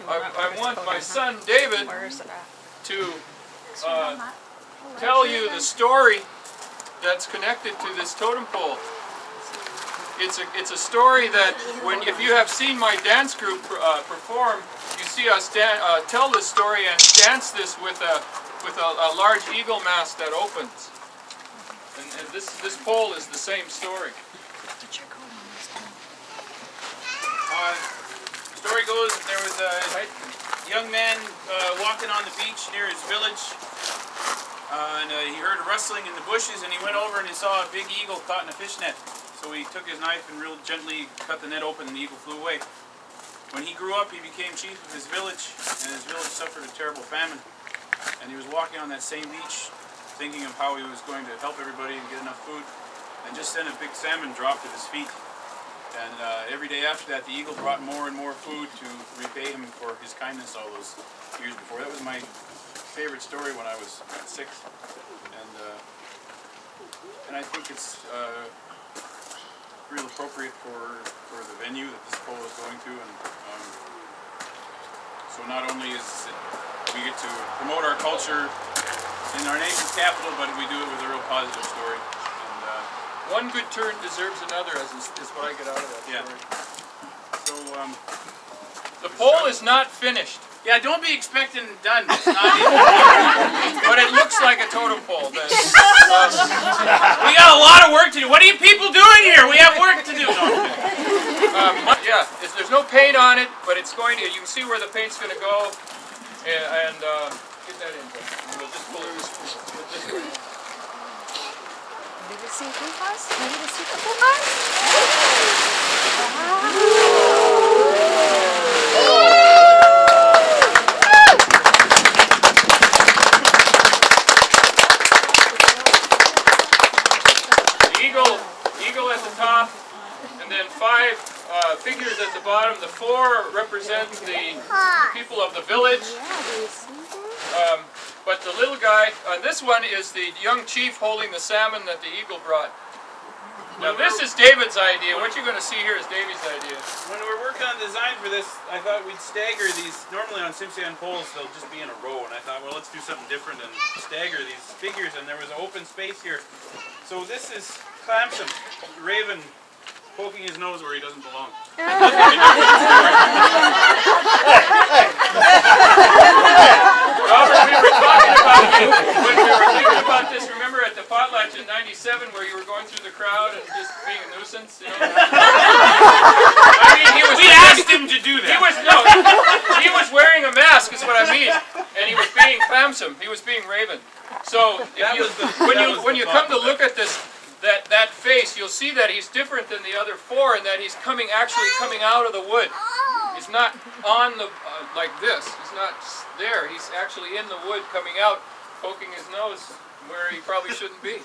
I want my son David to tell you the story that's connected to this totem pole. It's a story that if you have seen my dance group perform, you see us tell this story and dance this with a large eagle mast that opens. And this pole is the same story. The story goes that there was a young man walking on the beach near his village, and he heard a rustling in the bushes, and he went over and he saw a big eagle caught in a fish net. So he took his knife and real gently cut the net open, and the eagle flew away. When he grew up, he became chief of his village, and his village suffered a terrible famine. And he was walking on that same beach, thinking of how he was going to help everybody and get enough food. And just then a big salmon dropped at his feet. And every day after that, the eagle brought more and more food to repay him for his kindness all those years before. That was my favorite story when I was 6. And I think it's real appropriate for the venue that this pole is going to. And so not only is it, we get to promote our culture in our nation's capital, but we do it with a real positive story. One good turn deserves another, is what I get out of that story. So, the pole is not finished. Yeah, don't be expecting done. It's not but it looks like a totem pole. We got a lot of work to do. What are you people doing here? We have work to do. Yeah, there's no paint on it, but it's going to. You can see where the paint's going to go, and get that in. We'll just pull it this way. Maybe the secret was? Maybe the secret was? The eagle at the top, and then 5 figures at the bottom. The 4 represent the people of the village. But the little guy, this one is the young chief holding the salmon that the eagle brought. Now this is David's idea. What you're going to see here is David's idea. When we were working on the design for this, I thought we'd stagger these. Normally on Tsimshian poles, they'll just be in a row. And I thought, well, let's do something different and stagger these figures. And there was an open space here. So this is Tsimshian, the raven, poking his nose where he doesn't belong. Robert, we were talking about you when we were thinking about this. Remember at the potlatch in '97 where you were going through the crowd and just being a nuisance? You know? I mean, we asked him to do that. He was wearing a mask, is what I mean, and he was being Tsimshian. He was being Raven. So when you come to look at this. That face, you'll see that he's different than the other 4 in that he's actually coming out of the wood. He's not on the, like this. He's not there. He's actually in the wood coming out, poking his nose where he probably shouldn't be.